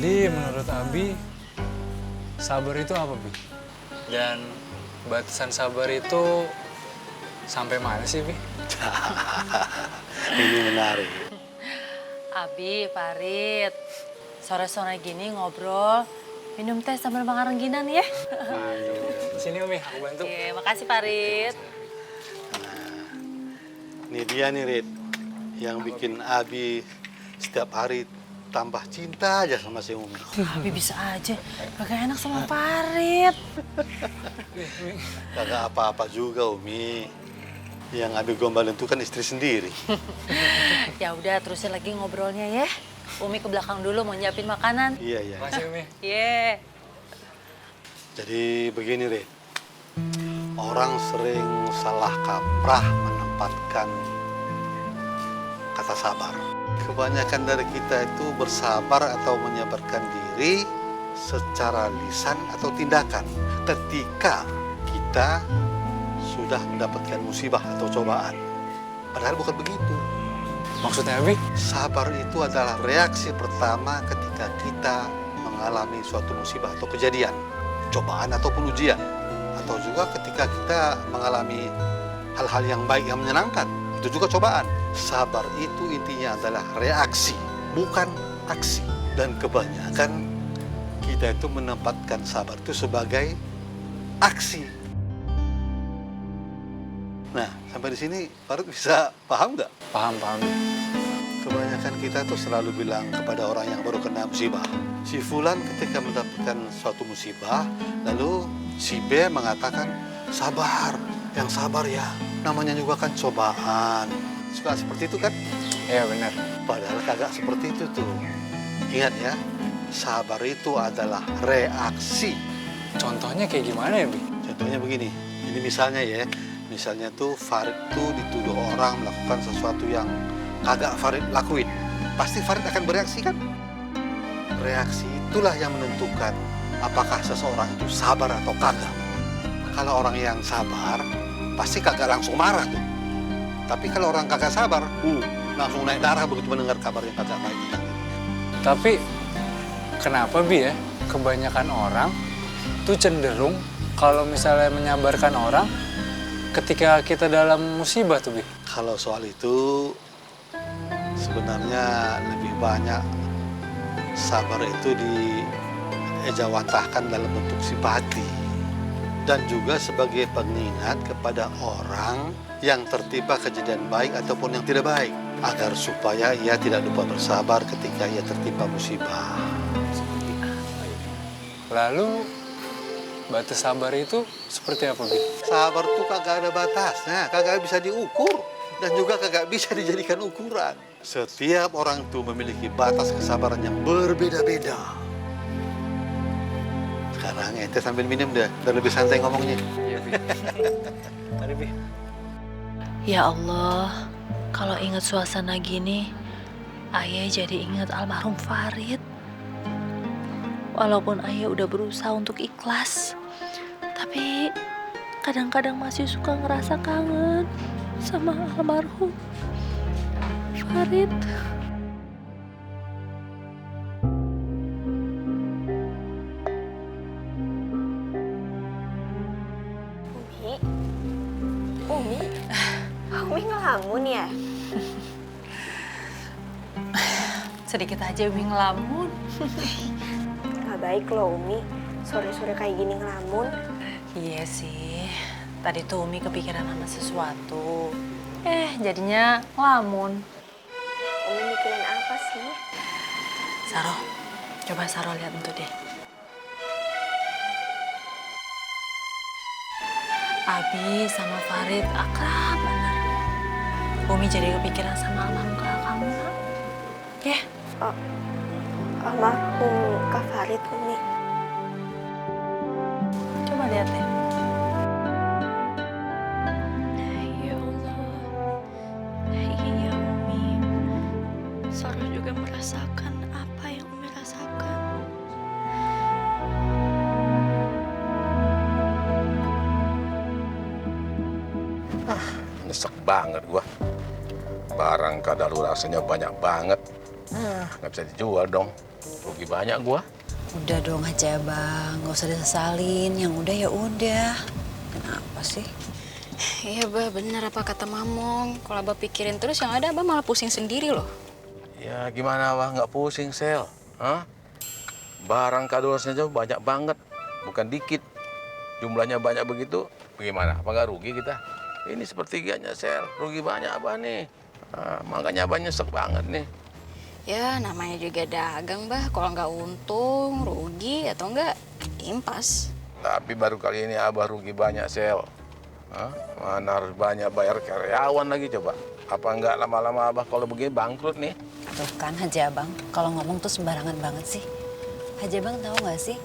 Jadi menurut Abi, sabar itu apa, Bi? Dan batasan sabar itu sampai mana sih, Bi? Ini menarik. Abi, Farid, sore-sore gini ngobrol, minum teh sambil makan rengginang ya. Sini, Umi, aku bantu. Oke, makasih Farid. Ini dia nih, Rit. Yang bikin Abi setiap hari tambah cinta aja sama si Umi. Abi bisa aja, kagak enak sama Farid. Kagak apa-apa juga, Umi. Yang Abi gombalin itu kan istri sendiri. Ya udah, terusin lagi ngobrolnya ya. Umi ke belakang dulu mau nyiapin makanan. Iya, iya. Makasih, Umi. Ye. Jadi begini, Rit. Orang sering salah kaprah menempatkan kata sabar. Kebanyakan dari kita itu bersabar atau menyabarkan diri secara lisan atau tindakan ketika kita sudah mendapatkan musibah atau cobaan. Padahal bukan begitu. Maksudnya, Abi? Sabar itu adalah reaksi pertama ketika kita mengalami suatu musibah atau kejadian, cobaan ataupun ujian. Atau juga ketika kita mengalami hal-hal yang baik, yang menyenangkan. Itu juga cobaan. Sabar itu intinya adalah reaksi, bukan aksi. Dan kebanyakan kita itu menempatkan sabar itu sebagai aksi. Nah, sampai di sini Farid bisa paham nggak? Paham, paham. Kebanyakan kita tuh selalu bilang kepada orang yang baru kena musibah. Si Fulan ketika mendapatkan suatu musibah, lalu si B mengatakan, sabar, yang sabar ya. Namanya juga kan cobaan. Suka seperti itu kan? Iya, benar. Padahal kagak seperti itu tuh. Ingat ya, sabar itu adalah reaksi. Contohnya kayak gimana ya, Bi? Contohnya begini, ini misalnya ya. Misalnya tuh Farid tuh dituduh orang melakukan sesuatu yang kagak Farid lakuin. Pasti Farid akan bereaksi kan? Reaksi itulah yang menentukan apakah seseorang itu sabar atau kagak. Kalau orang yang sabar, pasti kagak langsung marah tuh. Tapi kalau orang kagak sabar, langsung naik darah begitu mendengar kabar yang kagak baik tentang dirinya. Tapi kenapa, Bi, ya? Kebanyakan orang tuh cenderung kalau misalnya menyabarkan orang ketika kita dalam musibah tuh, Bi. Kalau soal itu sebenarnya lebih banyak sabar itu diejawantahkan dalam bentuk simpati dan juga sebagai pengingat kepada orang yang tertimpa kejadian baik ataupun yang tidak baik agar supaya ia tidak lupa bersabar ketika ia tertimpa musibah. Lalu batas sabar itu seperti apa, Bi? Sabar tuh kagak ada batasnya, kagak bisa diukur dan juga kagak bisa dijadikan ukuran. Setiap orang tuh memiliki batas kesabaran yang berbeda-beda. Sekarang ente sambil minum deh, biar lebih santai ngomongnya. Iya, Bi. Mari, Bi. Ya Allah, kalau ingat suasana gini, Ayah jadi ingat almarhum Farid. Walaupun Ayah udah berusaha untuk ikhlas, tapi kadang-kadang masih suka ngerasa kangen sama almarhum Farid. Umi ngelamun ya? Sedikit aja Umi ngelamun. Gak baik loh Umi, sore-sore kayak gini ngelamun. Iya sih, tadi tuh Umi kepikiran sama sesuatu. Jadinya ngelamun. Umi mikirin apa sih? Saro, coba Saro lihat itu deh. Abi sama Farid akrab bener. Umi jadi kepikiran sama almarhum kakak kamu, nak. Ya, Almarhum Kak Farid, Umi. coba lihat deh. Ya Allah, iya Umi. Saro juga merasakan apa yang Umi rasakan. Nyesek banget gua. Barang kadaluarsanya banyak banget. Nggak bisa dijual dong. Rugi banyak gua. Udah dong aja bang, nggak usah disesalin. Yang udah ya udah. Kenapa sih? Iya bah, bener apa kata Mamong. Kalau abah pikirin terus yang ada abah malah pusing sendiri loh. Ya gimana abah nggak pusing, Sel? Hah? Barang kadulosnya aja banyak banget, bukan dikit. Jumlahnya banyak begitu, bagaimana? Apa nggak rugi kita? Ini sepertiganya, Sel. Rugi banyak abah nih. Makanya abah nyesek banget nih. Ya namanya juga dagang bah. Kalau nggak untung, rugi atau enggak impas. Tapi baru kali ini abah rugi banyak, Sel. Hah? Mana harus banyak bayar karyawan lagi coba. Apa nggak lama-lama abah kalau begini bangkrut nih? Tuh kan Haji Abang, kalau ngomong tuh sembarangan banget sih. Haji Abang tahu nggak sih,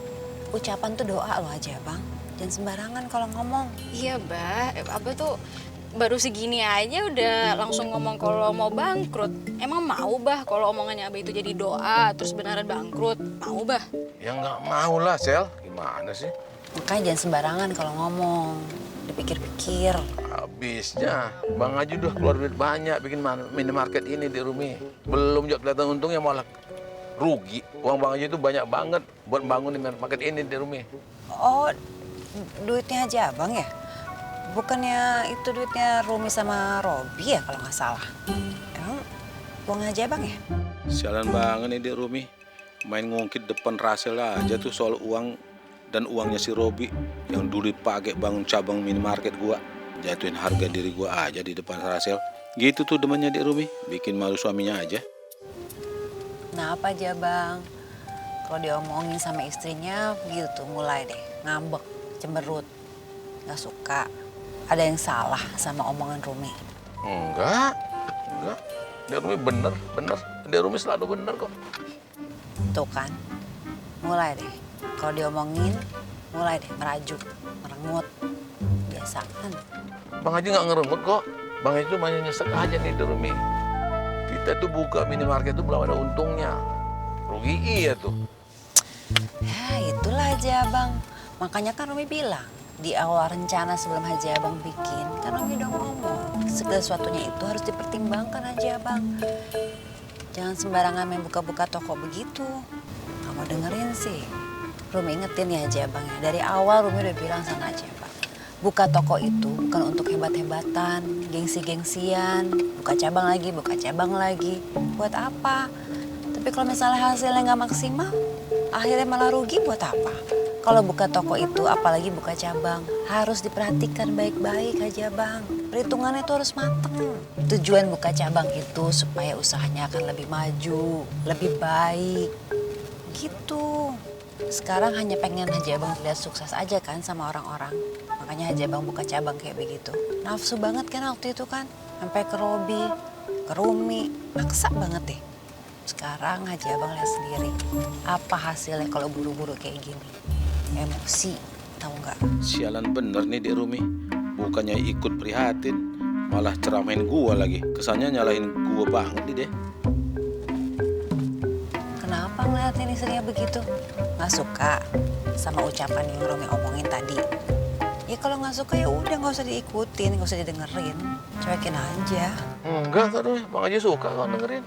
ucapan tuh doa loh Haji Abang. Jangan sembarangan kalau ngomong. Iya bah, abah tuh baru segini aja udah langsung ngomong kalau mau bangkrut. Emang mau bah kalau omongannya abah itu jadi doa terus beneran bangkrut? Mau bah? Ya nggak mau lah, Sel. Gimana sih? Makanya jangan sembarangan kalau ngomong. Dipikir-pikir. Habisnya, Bang Haji udah keluar duit banyak bikin minimarket ini di Rumi. Belum juga kelihatan untungnya malah rugi. Uang Bang Haji itu banyak banget buat bangun minimarket ini di Rumi. Oh, duitnya Haji Abang ya? Bukannya itu duitnya Rumi sama Robi ya kalau nggak salah? Emang uang Haji Abang ya? Sialan banget nih di Rumi. Main ngungkit depan Rasel aja tuh soal uang dan uangnya si Robi yang dulu dipakai bangun cabang minimarket gua. Jatuhin harga diri gua aja di depan Rasel. Gitu tuh demennya di Rumi, bikin malu suaminya aja. Nah apa aja Bang? Kalau diomongin sama istrinya gitu mulai deh ngambek, cemberut, nggak suka. Ada yang salah sama omongan Rumi? Enggak. Di Rumi bener. Di Rumi selalu bener kok. Tuh kan, mulai deh. Kalau diomongin, mulai deh merajuk, merengut. Biasaan. Bang Haji nggak ngerengut kok. Bang Haji tuh banyak nyesek aja nih di Rumi. Kita tuh buka minimarket tuh belum ada untungnya. Rugi iya tuh. Ya itulah Haji Abang. Makanya kan Rumi bilang, di awal rencana sebelum Haji Abang bikin, kan Rumi udah ngomong. Segala sesuatunya itu harus dipertimbangkan Haji Abang. Jangan sembarangan main buka-buka toko begitu. Kamu dengerin sih. Rumi ingetin ya Haji Abang ya. Dari awal Rumi udah bilang sama Haji Abang. Buka toko itu bukan untuk hebat-hebatan, gengsi-gengsian. Buka cabang lagi. Buat apa? Tapi kalau misalnya hasilnya nggak maksimal, akhirnya malah rugi buat apa? Kalau buka toko itu, apalagi buka cabang, harus diperhatikan baik-baik Haji Abang. Perhitungannya itu harus mateng. Tujuan buka cabang itu supaya usahanya akan lebih maju, lebih baik. Gitu. Sekarang hanya pengen Haji Abang terlihat sukses aja kan sama orang-orang. Makanya Haji Abang buka cabang kayak begitu. Nafsu banget kan waktu itu kan. Sampai ke Robi, ke Rumi. Maksa banget deh. Sekarang Haji Abang lihat sendiri. Apa hasilnya kalau buru-buru kayak gini. Emosi, tahu nggak? Sialan bener nih di Rumi. Bukannya ikut prihatin, malah ceramain gua lagi. Kesannya nyalahin gua banget nih deh. Kenapa ngeliatin istrinya begitu? Nggak suka sama ucapan yang Romi omongin tadi? Ya kalau nggak suka ya udah nggak usah diikutin, nggak usah didengerin. Cuekin aja. Enggak, Rumi. Bang Haji suka kok dengerin.